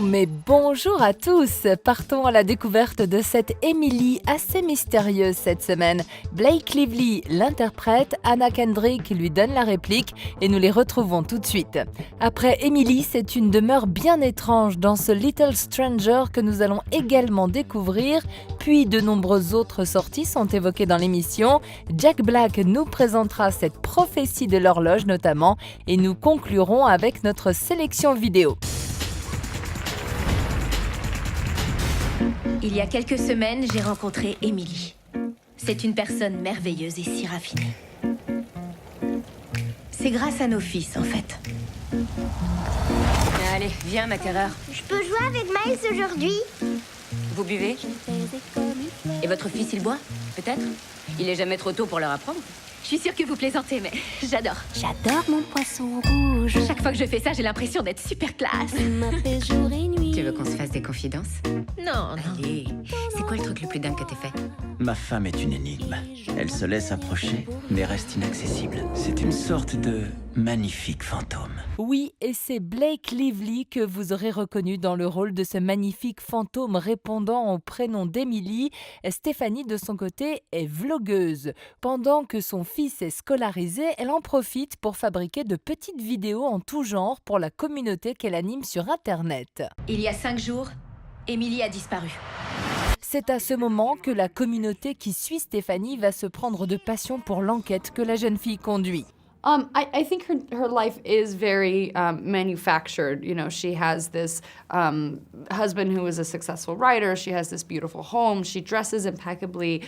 mais bonjour à tous. Partons à la découverte de cette Emily assez mystérieuse cette semaine. Blake Lively l'interprète, Anna Kendrick lui donne la réplique et nous les retrouvons tout de suite. Après Emily, c'est une demeure bien étrange dans ce Little Stranger que nous allons également découvrir, puis de nombreuses autres sorties sont évoquées dans l'émission. Jack Black nous présentera cette prophétie de l'horloge notamment et nous conclurons avec notre sélection vidéo. Il y a quelques semaines, j'ai rencontré Emily. C'est une personne merveilleuse et si raffinée. C'est grâce à nos fils, en fait. Allez, viens, ma terreur. Je peux jouer avec Miles aujourd'hui? Vous buvez? Et votre fils, il boit? Peut-être? Il est jamais trop tôt pour leur apprendre. Je suis sûre que vous plaisantez, mais j'adore. J'adore mon poisson rouge. Chaque fois que je fais ça, j'ai l'impression d'être super classe. Il m'appelle jour et nuit. Tu veux qu'on se fasse des confidences? Non. Allez, c'est quoi le truc le plus dingue que t'aies fait? Ma femme est une énigme. Elle se laisse approcher, mais reste inaccessible. C'est une sorte de magnifique fantôme. Oui, et c'est Blake Lively que vous aurez reconnu dans le rôle de ce magnifique fantôme répondant au prénom d'Emily. Stéphanie, de son côté, est vlogueuse. Pendant que son fils est scolarisé, elle en profite pour fabriquer de petites vidéos en tout genre pour la communauté qu'elle anime sur Internet. Il y a 5 jours, Emily a disparu. C'est à ce moment que la communauté qui suit Stéphanie va se prendre de passion pour l'enquête que la jeune fille conduit. I think her life is very manufactured. You know, she has this husband who is a successful writer. She has this beautiful home. She dresses impeccably.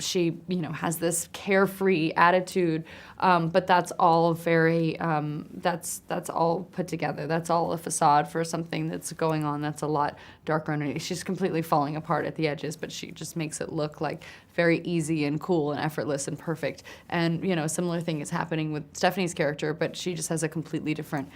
She, has this carefree attitude. But that's all very, that's all put together. That's all a facade for something that's going on that's a lot darker underneath. She's completely falling apart at the edges, but she just makes it look like very easy and cool and effortless and perfect. And, a similar thing is happening with Stephanie's character, but she just has a completely different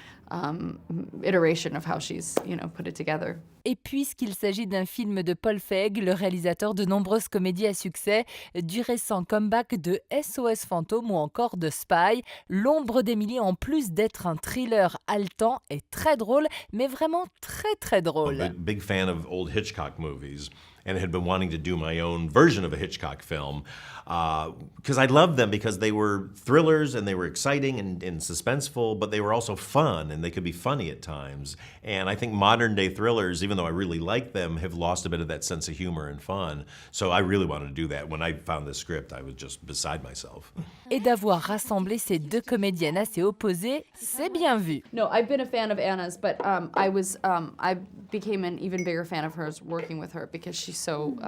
iteration of how she's, put it together. Et puisqu'il s'agit d'un film de Paul Feig, le réalisateur de nombreuses comédies à succès, du récent comeback de SOS Fantôme ou encore de Spy, L'ombre d'Emily, en plus d'être un thriller haletant, est très drôle, mais vraiment très très drôle. I'm a big fan of old Hitchcock movies and had been wanting to do my own version of a Hitchcock film because I loved them because they were thrillers and they were exciting and suspenseful, but they were also fun and they could be funny at times. And I think modern day thrillers, even though I really like them, have lost a bit of that sense of humor and fun. So I really wanted to do that. When I found the script, I was just beside myself. Et d'avoir rassemblé ces deux comédiennes assez opposées, c'est bien vu. No, I've been a fan of Anna's, but I became an even bigger fan of hers working with her because she's so,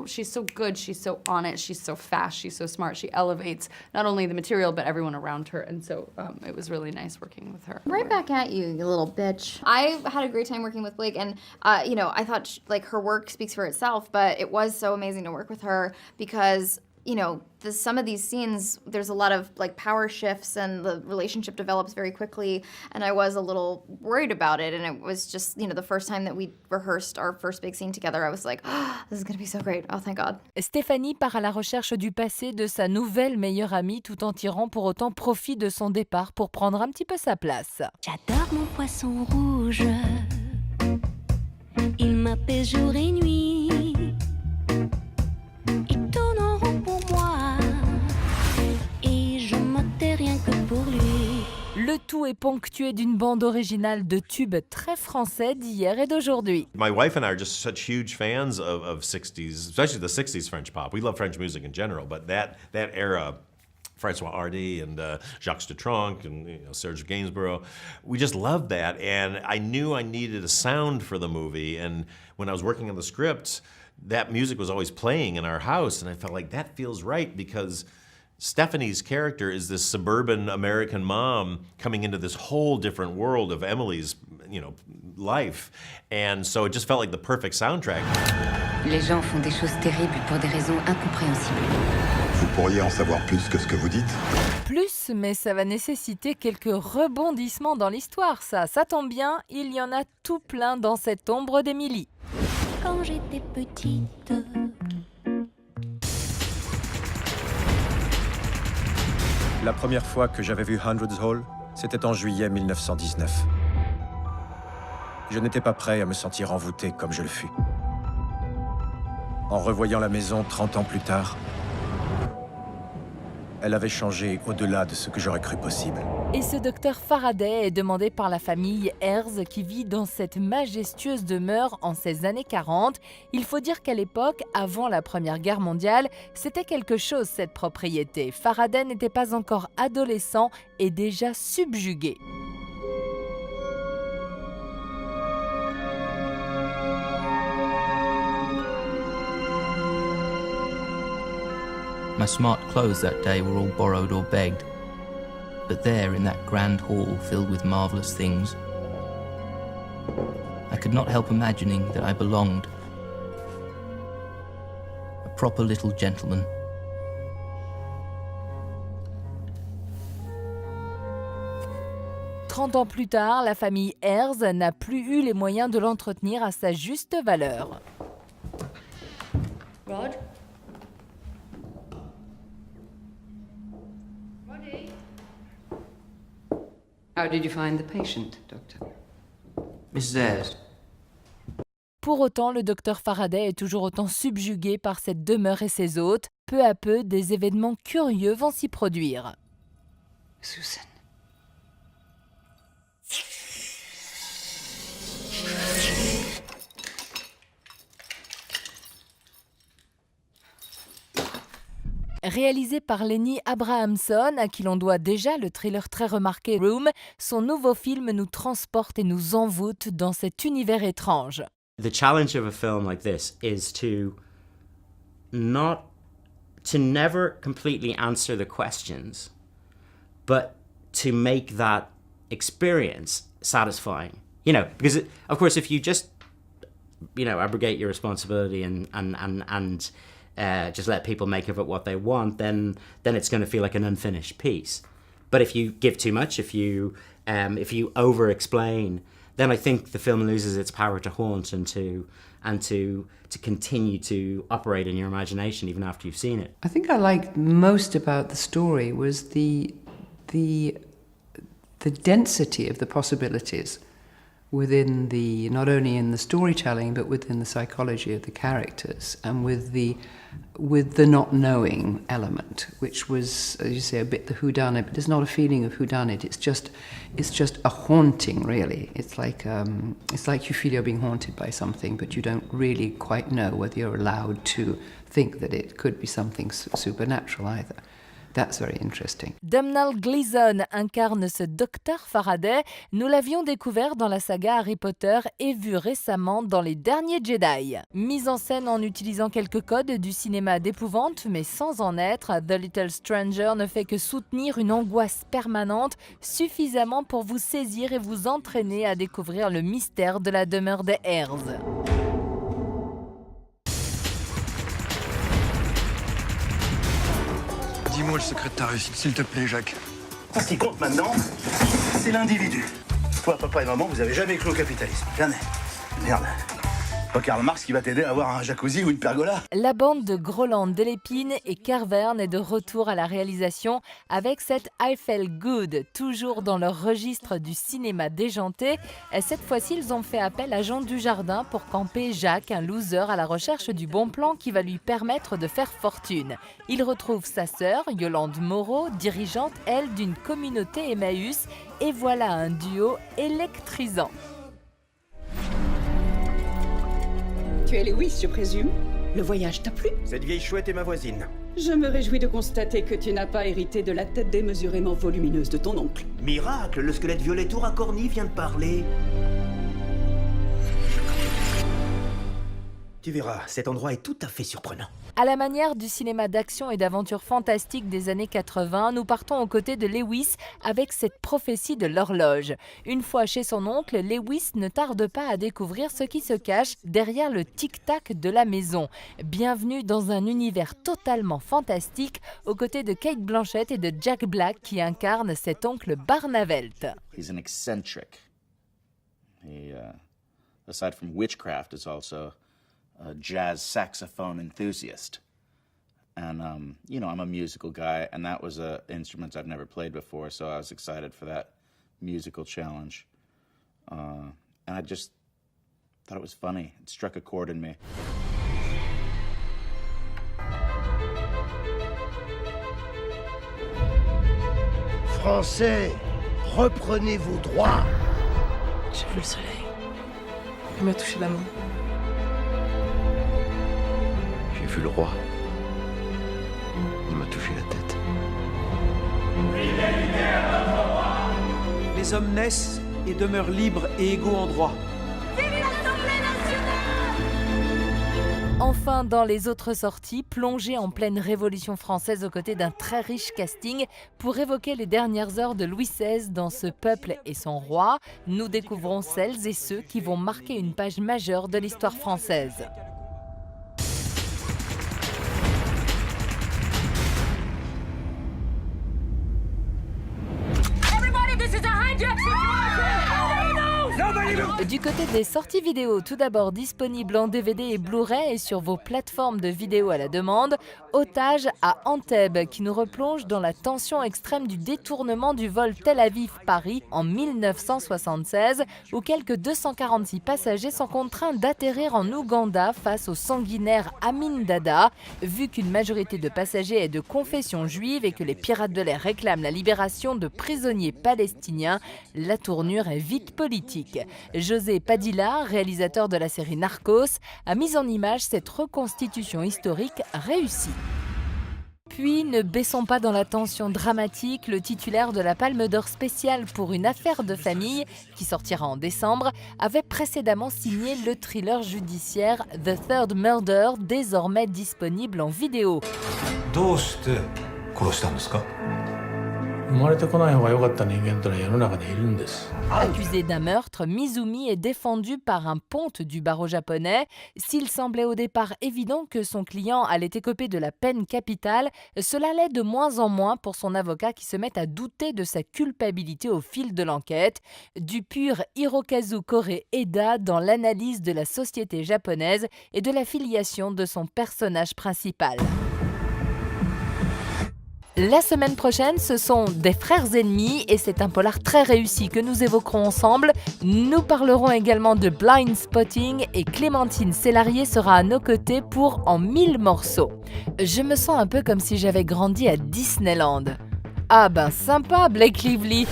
she's so good, she's so on it, she's so fast, she's so smart. She elevates not only the material, but everyone around her. And so it was really nice working with her. Right back at you, you little bitch. I had a great time working with Blake, and, I thought, her work speaks for itself, but it was so amazing to work with her because, some of these scenes, there's a lot of power shifts and the relationship develops very quickly, and I was a little worried about it, and it was just, the first time that we rehearsed our first big scene together, I was like, oh, this is gonna be so great, oh thank God. Stéphanie part à la recherche du passé de sa nouvelle meilleure amie tout en tirant pour autant profit de son départ pour prendre un petit peu sa place. J'adore mon poisson rouge. Il m'appelle jour et nuit. Il tourne en rond pour moi. Et je m'attais rien que pour lui. Le tout est ponctué d'une bande originale de tubes très français d'hier et d'aujourd'hui. My wife and I are just such huge fans of 60s, especially the 60s French pop. We love French music in general, but that era, François Hardy and Jacques Dutronc and Serge Gainsbourg. We just loved that, and I knew I needed a sound for the movie. And when I was working on the script, that music was always playing in our house, and I felt like that feels right because Stephanie's character is this suburban American mom coming into this whole different world of Emily's, life, and so it just felt like the perfect soundtrack. Les gens font des choses terribles pour des raisons incompréhensibles. Vous pourriez en savoir plus que ce que vous dites. Plus, mais ça va nécessiter quelques rebondissements dans l'histoire, ça tombe bien, il y en a tout plein dans cette ombre d'Emily. Quand j'étais petite, La première fois que j'avais vu Hundreds Hall, c'était en juillet 1919. Je n'étais pas prêt à me sentir envoûté comme je le fus. En revoyant la maison 30 ans plus tard, elle avait changé au-delà de ce que j'aurais cru possible. Et ce docteur Faraday est demandé par la famille Ayres qui vit dans cette majestueuse demeure en ces années 40. Il faut dire qu'à l'époque, avant la Première Guerre mondiale, c'était quelque chose cette propriété. Faraday n'était pas encore adolescent et déjà subjugué. My smart clothes that day were all borrowed or begged. But there, in that grand hall filled with marvelous things, I could not help imagining that I belonged. A proper little gentleman. « 30 ans plus tard, la famille Ayres n'a plus eu les moyens de l'entretenir à sa juste valeur. Rod? How did you find the patient, Doctor? Mrs. Ayres. Pour autant, le docteur Faraday est toujours autant subjugué par cette demeure et ses hôtes. Peu à peu, des événements curieux vont s'y produire. Susan. Réalisé par Lenny Abrahamson, à qui l'on doit déjà le thriller très remarqué Room, son nouveau film nous transporte et nous envoûte dans cet univers étrange. The challenge of a film like this is to never completely answer the questions, but to make that experience satisfying. You know, because of course, if you just, abrogate your responsibility and just let people make of it what they want, then it's going to feel like an unfinished piece. But if you give too much, if you over-explain, then I think the film loses its power to haunt and to continue to operate in your imagination even after you've seen it. I think I liked most about the story was the density of the possibilities within not only in the storytelling but within the psychology of the characters, and with the not knowing element, which was, as you say, a bit the whodunit, but there's not a feeling of whodunit. It's just a haunting, really. It's like you feel you're being haunted by something, but you don't really quite know whether you're allowed to think that it could be something supernatural either. That's very interesting. Domhnall Gleeson incarne ce docteur Faraday. Nous l'avions découvert dans la saga Harry Potter et vu récemment dans Les Derniers Jedi. Mise en scène en utilisant quelques codes du cinéma d'épouvante, mais sans en être, The Little Stranger ne fait que soutenir une angoisse permanente, suffisamment pour vous saisir et vous entraîner à découvrir le mystère de la demeure des Ayres. Dis-moi le secret de ta réussite, s'il te plaît, Jacques. Ce qui compte maintenant, c'est l'individu. Toi, papa et maman, vous avez jamais cru au capitalisme. Jamais. Merde. Pas Karl Marx qui va t'aider à avoir un jacuzzi ou une pergola. La bande de Groland Delépine et Carverne est de retour à la réalisation avec cette I Felt Good, toujours dans leur registre du cinéma déjanté. Et cette fois-ci, ils ont fait appel à Jean Dujardin pour camper Jacques, un loser à la recherche du bon plan qui va lui permettre de faire fortune. Il retrouve sa sœur, Yolande Moreau, dirigeante, elle, d'une communauté Emmaüs. Et voilà un duo électrisant. Tu es Lewis, je présume. Le voyage t'a plu? Cette vieille chouette est ma voisine. Je me réjouis de constater que tu n'as pas hérité de la tête démesurément volumineuse de ton oncle. Miracle, le squelette violet tout racorni vient de parler. Tu verras, cet endroit est tout à fait surprenant. À la manière du cinéma d'action et d'aventure fantastique des années 80, nous partons aux côtés de Lewis avec cette prophétie de l'horloge. Une fois chez son oncle, Lewis ne tarde pas à découvrir ce qui se cache derrière le tic-tac de la maison. Bienvenue dans un univers totalement fantastique aux côtés de Kate Blanchett et de Jack Black qui incarnent cet oncle Barnavelt. He's an eccentric. He, aside from witchcraft, is also a jazz saxophone enthusiast. And, I'm a musical guy, and that was an instrument I've never played before, so I was excited for that musical challenge. And I just thought it was funny. It struck a chord in me. Français, reprenez vos droits. J'ai vu le soleil. Il m'a touché la main. J'ai vu le roi. Il m'a touché la tête. Les hommes naissent et demeurent libres et égaux en droit. Enfin, dans les autres sorties, plongée en pleine Révolution française aux côtés d'un très riche casting pour évoquer les dernières heures de Louis XVI dans Ce peuple et son roi, nous découvrons celles et ceux qui vont marquer une page majeure de l'histoire française. Du côté des sorties vidéo, tout d'abord disponible en DVD et Blu-ray et sur vos plateformes de vidéo à la demande, Otage à Entebbe, qui nous replonge dans la tension extrême du détournement du vol Tel Aviv-Paris en 1976, où quelques 246 passagers sont contraints d'atterrir en Ouganda face au sanguinaire Amin Dada. Vu qu'une majorité de passagers est de confession juive et que les pirates de l'air réclament la libération de prisonniers palestiniens, la tournure est vite politique. José Padilla, réalisateur de la série Narcos, a mis en image cette reconstitution historique réussie. Puis, ne baissons pas dans la tension dramatique, le titulaire de la Palme d'Or spéciale pour Une affaire de famille, qui sortira en décembre, avait précédemment signé le thriller judiciaire The Third Murder, désormais disponible en vidéo. Accusé d'un meurtre, Mizumi est défendu par un ponte du barreau japonais. S'il semblait au départ évident que son client allait écoper de la peine capitale, cela l'est de moins en moins pour son avocat qui se met à douter de sa culpabilité au fil de l'enquête. Du pur Hirokazu Kore-Eda dans l'analyse de la société japonaise et de la filiation de son personnage principal. La semaine prochaine, ce sont Des frères ennemis et c'est un polar très réussi que nous évoquerons ensemble. Nous parlerons également de Blind Spotting et Clémentine Célarié sera à nos côtés pour En 1000 morceaux. Je me sens un peu comme si j'avais grandi à Disneyland. Ah ben sympa Blake Lively.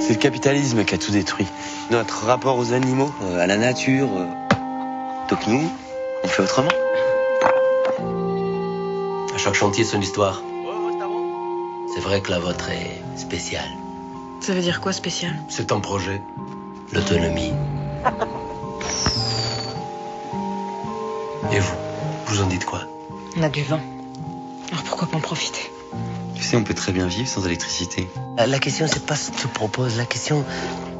C'est le capitalisme qui a tout détruit. Notre rapport aux animaux, à la nature. Donc nous, on fait autrement. À chaque chantier, son histoire. C'est vrai que la vôtre est spéciale. Ça veut dire quoi, spécial? C'est ton projet. L'autonomie. Et vous en dites quoi? On a du vent. Alors pourquoi pas en profiter? Tu sais, on peut très bien vivre sans électricité. La question, c'est pas ce que tu proposes. La question,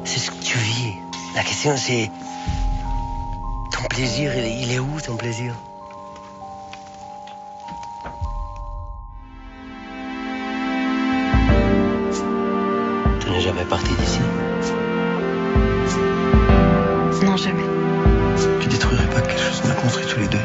c'est ce que tu vis. La question, c'est... Ton plaisir, il est où, ton plaisir? Tu n'es jamais parti d'ici? Non, jamais. Tu détruirais pas quelque chose qu'on a construit tous les deux?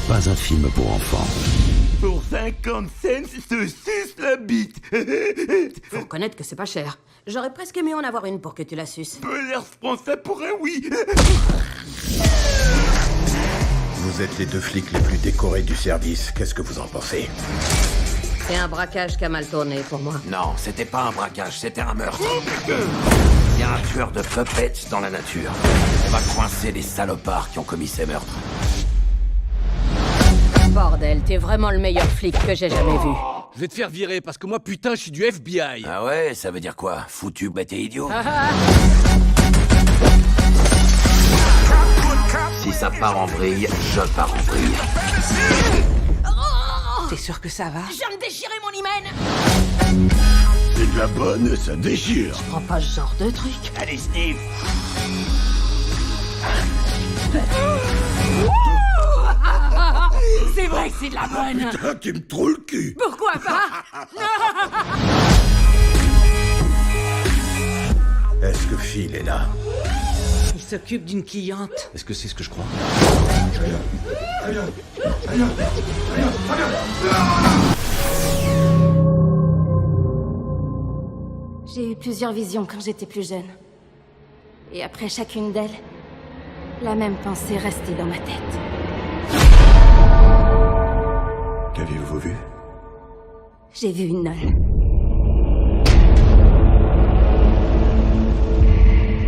pas un film pour enfants. Pour 50 cents, je suce la bite. Faut reconnaître que c'est pas cher. J'aurais presque aimé en avoir une pour que tu la suces. Peu l'air français pour un oui. Vous êtes les deux flics les plus décorés du service. Qu'est-ce que vous en pensez? C'est un braquage qui a mal tourné pour moi. Non, c'était pas un braquage, c'était un meurtre. Il y a un tueur de puppets dans la nature. On va coincer les salopards qui ont commis ces meurtres. Bordel, t'es vraiment le meilleur flic que j'ai jamais vu. Je vais te faire virer parce que moi, putain, je suis du FBI. Ah ouais, ça veut dire quoi? Foutu, bête et idiot. Si ça part en vrille, je pars en vrille. T'es sûr que ça va? Je viens de déchirer mon hymen. C'est de la bonne, ça déchire. Je prends pas ce genre de truc. Allez, Steve. C'est vrai que c'est de la bonne. Putain, tu me trouves le cul. Pourquoi pas? Est-ce que Phil est là? Il s'occupe d'une cliente. Est-ce que c'est ce que je crois? J'ai eu plusieurs visions quand j'étais plus jeune. Et après chacune d'elles, la même pensée restait dans ma tête. Qu'aviez-vous vu? J'ai vu une nonne.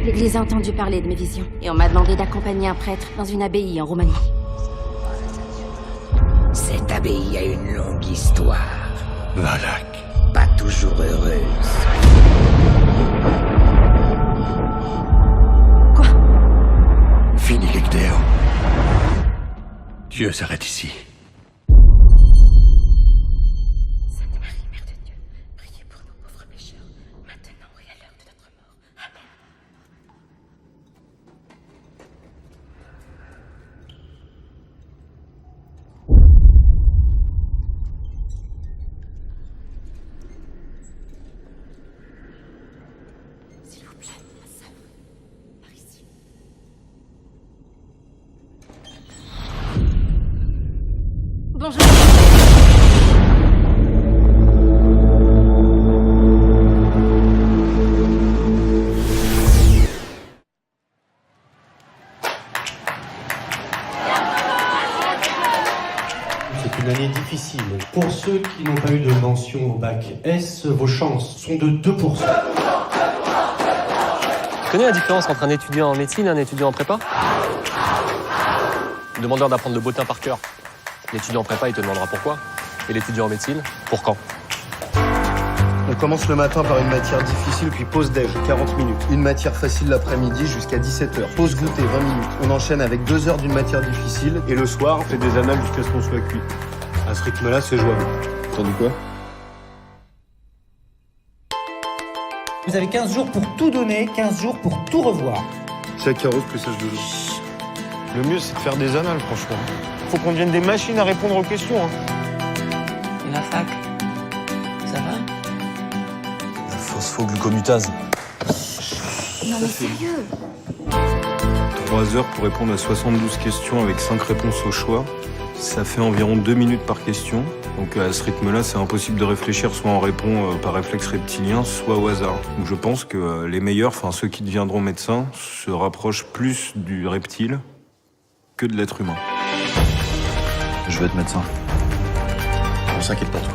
L'Église a entendu parler de mes visions et on m'a demandé d'accompagner un prêtre dans une abbaye en Roumanie. Cette abbaye a une longue histoire. Valak. Pas toujours heureuse. Quoi? Fini Lecter. Dieu s'arrête ici. Bonjour. C'est une année difficile. Pour ceux qui n'ont pas eu de mention au bac S, vos chances sont de 2%. Tu connais la différence entre un étudiant en médecine et un étudiant en prépa? Le demandeur d'apprendre le bottin par cœur. L'étudiant en prépa, il te demandera pourquoi. Et l'étudiant en médecine, pour quand. On commence le matin par une matière difficile, puis pause déj, 40 minutes. Une matière facile l'après-midi jusqu'à 17h. Pause goûter, 20 minutes. On enchaîne avec 2 heures d'une matière difficile. Et le soir, on fait des annales jusqu'à ce qu'on soit cuit. À ce rythme-là, c'est jouable. Tandis quoi? Vous avez 15 jours pour tout donner, 15 jours pour tout revoir. Chaque heureuse que ça se joue. Le mieux, c'est de faire des annales, franchement. Faut qu'on devienne des machines à répondre aux questions. Et la fac, ça va? Phosphoglucomutase. Non mais sérieux? 3 heures pour répondre à 72 questions avec 5 réponses au choix. Ça fait environ 2 minutes par question. Donc à ce rythme-là, c'est impossible de réfléchir. Soit on répond par réflexe reptilien, soit au hasard. Donc je pense que les meilleurs, enfin ceux qui deviendront médecins, se rapprochent plus du reptile que de l'être humain. Je veux être médecin. On s'inquiète pour toi.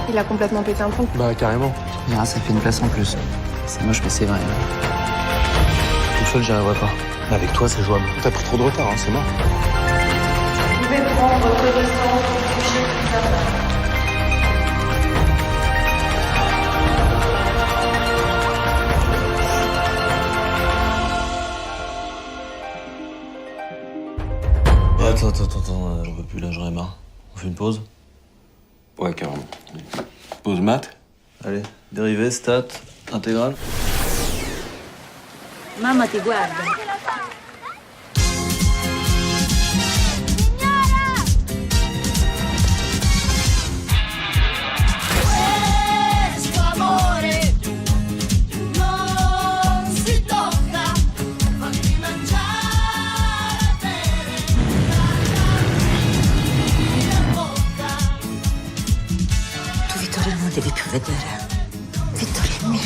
Il a complètement pété un plomb. Bah carrément. Ah, ça fait une place en plus. C'est moche, mais c'est vrai. Tout seul, j'y arriverai pas. Mais avec toi, c'est jouable. T'as pris trop de retard, c'est mort. Vous pouvez prendre connaissance du toucher plus Attends, j'en peux plus là, j'en ai marre. On fait une pause? Ouais, carrément. Pause maths. Allez, dérivée, stats, intégrale. Mamma ti guarda. sera vittoria mia.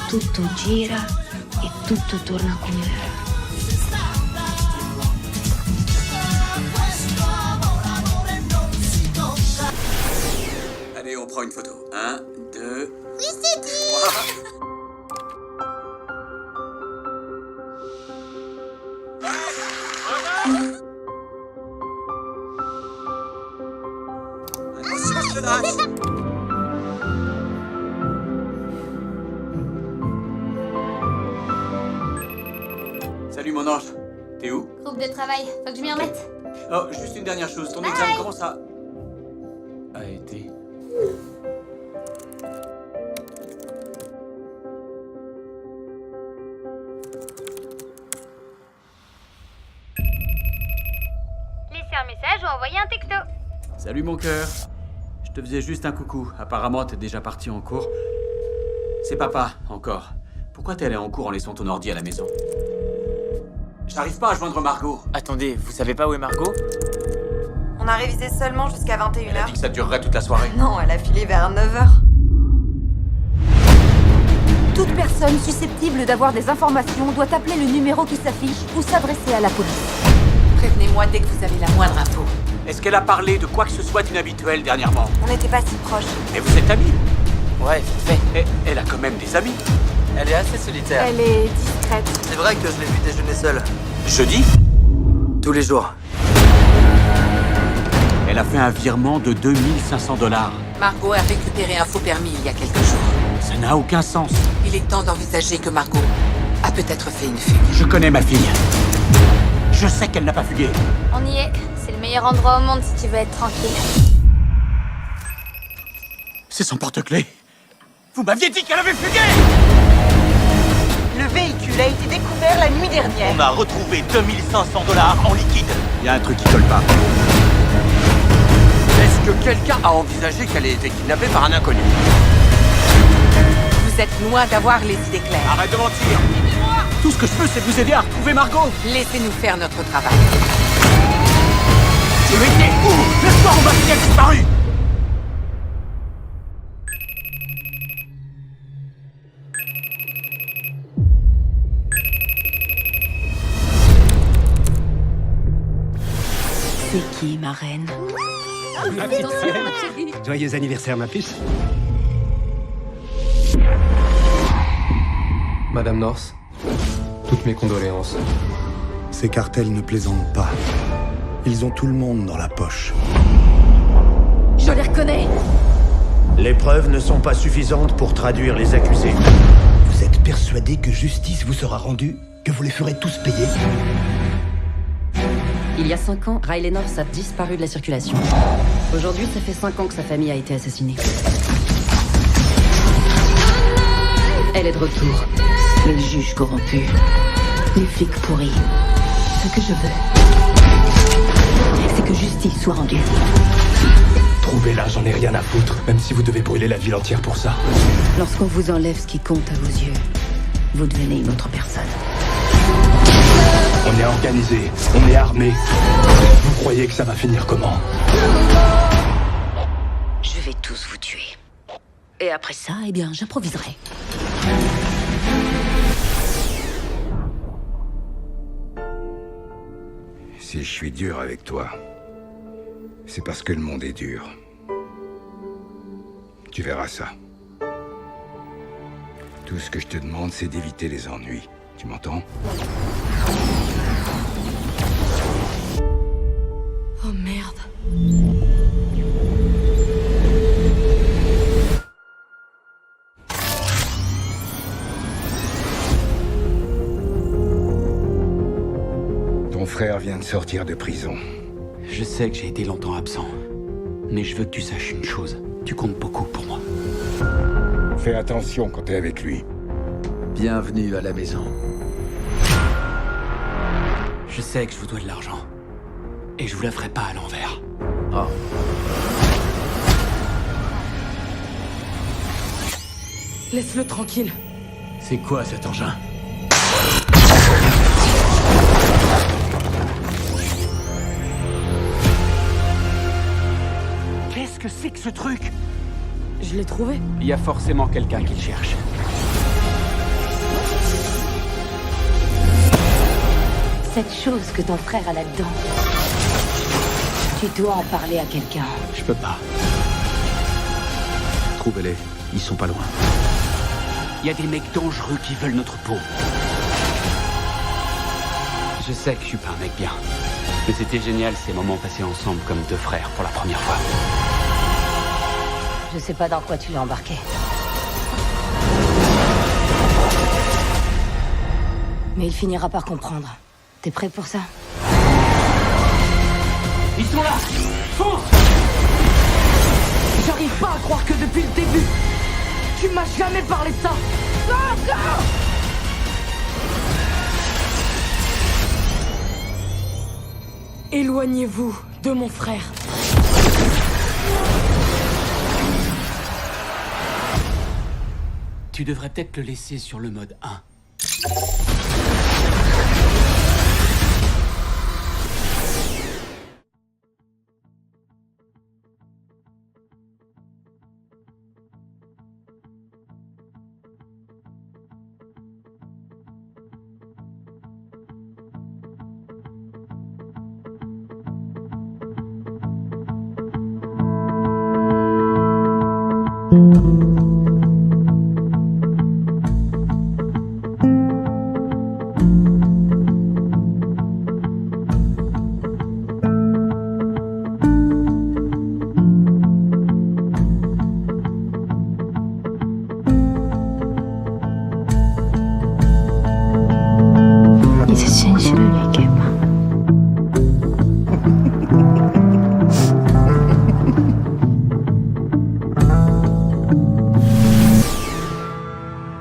Tutto gira e tutto torna come era. Allez, on prend une photo. 1, 2... Oui, c'est dit. Salut mon ange. T'es où? Groupe de travail, faut que je m'y remette. Oh, juste une dernière chose. Ton examen, comment ça a été? Laissez un message ou envoyez un texto. Salut mon cœur. Je te faisais juste un coucou. Apparemment, t'es déjà parti en cours. C'est papa, encore. Pourquoi t'es allé en cours en laissant ton ordi à la maison? J'arrive pas à joindre Margot. Attendez, vous savez pas où est Margot? On a révisé seulement jusqu'à 21h. Elle a dit que ça durerait toute la soirée. Non, elle a filé vers 9h. Toute personne susceptible d'avoir des informations doit appeler le numéro qui s'affiche ou s'adresser à la police. Prévenez-moi dès que vous avez la moindre info. Est-ce qu'elle a parlé de quoi que ce soit d'inhabituel dernièrement? On n'était pas si proches. Mais vous êtes amis? Ouais, vite fait. Et elle a quand même des amis. Elle est assez solitaire. Elle est discrète. C'est vrai que je l'ai vue déjeuner seule. Jeudi? Tous les jours. Elle a fait un virement de 2500 $. Margot a récupéré un faux permis il y a quelques jours. Ça n'a aucun sens. Il est temps d'envisager que Margot a peut-être fait une fugue. Je connais ma fille. Je sais qu'elle n'a pas fugué. On y est, c'est le meilleur endroit au monde si tu veux être tranquille. C'est son porte-clés. Vous m'aviez dit qu'elle avait fugué! Le véhicule a été découvert la nuit dernière. On a retrouvé 2500 $ en liquide. Il y a un truc qui colle pas. Est-ce que quelqu'un a envisagé qu'elle ait été kidnappée par un inconnu? Vous êtes loin d'avoir les idées claires. Arrête de mentir! Tout ce que je peux, c'est vous aider à retrouver Margot! Laissez-nous faire notre travail. Tu étais où le soir où ma fille a disparu? C'est qui, ma reine? Ma petite Sienne. Joyeux anniversaire, ma puce. Madame North, toutes mes condoléances. Ces cartels ne plaisantent pas. Ils ont tout le monde dans la poche. Je les reconnais. Les preuves ne sont pas suffisantes pour traduire les accusés. Vous êtes persuadé que justice vous sera rendue? Que vous les ferez tous payer? Il y a 5 ans, Riley North a disparu de la circulation. Aujourd'hui, ça fait 5 ans que sa famille a été assassinée. Elle est de retour. Les juges corrompus, les flics pourris. Ce que je veux, c'est que justice soit rendue. Trouvez-la, j'en ai rien à foutre, même si vous devez brûler la ville entière pour ça. Lorsqu'on vous enlève ce qui compte à vos yeux, vous devenez une autre personne. On est organisé, on est armé. Vous croyez que ça va finir comment? Je vais tous vous tuer. Et après ça, eh bien, j'improviserai. Si je suis dur avec toi, c'est parce que le monde est dur. Tu verras ça. Tout ce que je te demande, c'est d'éviter les ennuis. Tu m'entends? Oh merde. Ton frère vient de sortir de prison. Je sais que j'ai été longtemps absent. Mais je veux que tu saches une chose. Tu comptes beaucoup pour moi. Fais attention quand t'es avec lui. Bienvenue à la maison. Je sais que je vous dois de l'argent. Et je vous la ferai pas à l'envers. Oh. Laisse-le tranquille. C'est quoi cet engin? ce truc? Je l'ai trouvé. Il y a forcément quelqu'un qui le cherche. Cette chose que ton frère a là-dedans, tu dois en parler à quelqu'un. Je peux pas. Trouvez-les, ils sont pas loin. Il y a des mecs dangereux qui veulent notre peau. Je sais que je suis pas un mec bien. Mais c'était génial ces moments passés ensemble comme deux frères pour la première fois. Je sais pas dans quoi tu l'as embarqué. Mais il finira par comprendre. T'es prêt pour ça? Ils sont là! Fonce! J'arrive pas à croire que depuis le début, tu m'as jamais parlé de ça. Non, non! Éloignez-vous de mon frère. Tu devrais peut-être le laisser sur le mode 1.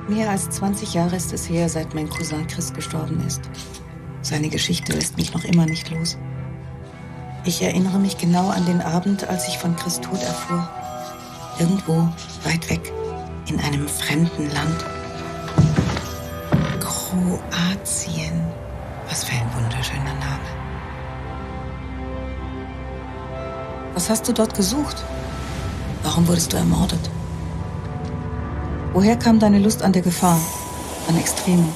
Mehr als 20 Jahre ist es her, seit mein Cousin Chris gestorben ist. Seine Geschichte lässt mich noch immer nicht los. Ich erinnere mich genau an den Abend, als ich von Chris' Tod erfuhr. Irgendwo weit weg, in einem fremden Land. Kroatien. Was für ein wunderschöner Name. Was hast du dort gesucht? Warum wurdest du ermordet? Woher kam deine Lust an der Gefahr, an Extremen?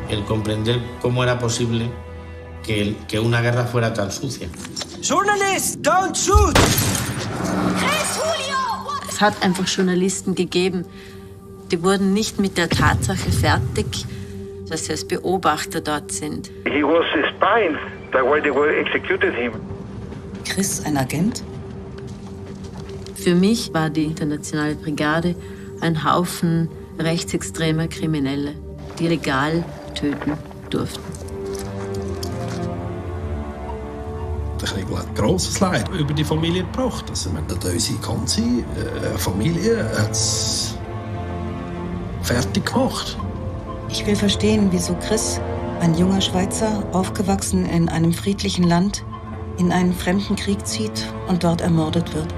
El comprender cómo era posible que una guerra fuera tan sucia. Journalist, don't shoot! Es hat einfach Journalisten gegeben, die wurden nicht mit der Tatsache fertig, dass sie als Beobachter dort sind. He was spying, that's why they were executed him. Chris ein Agent? Für mich war die internationale Brigade ein Haufen rechtsextremer Kriminelle, die legal töten durften. Ich habe ein grosses Leid über die Familie gebracht. Also, unsere ganze Familie hat es fertig gemacht. Ich will verstehen, wieso Chris, ein junger Schweizer, aufgewachsen in einem friedlichen Land, in einen fremden Krieg zieht und dort ermordet wird.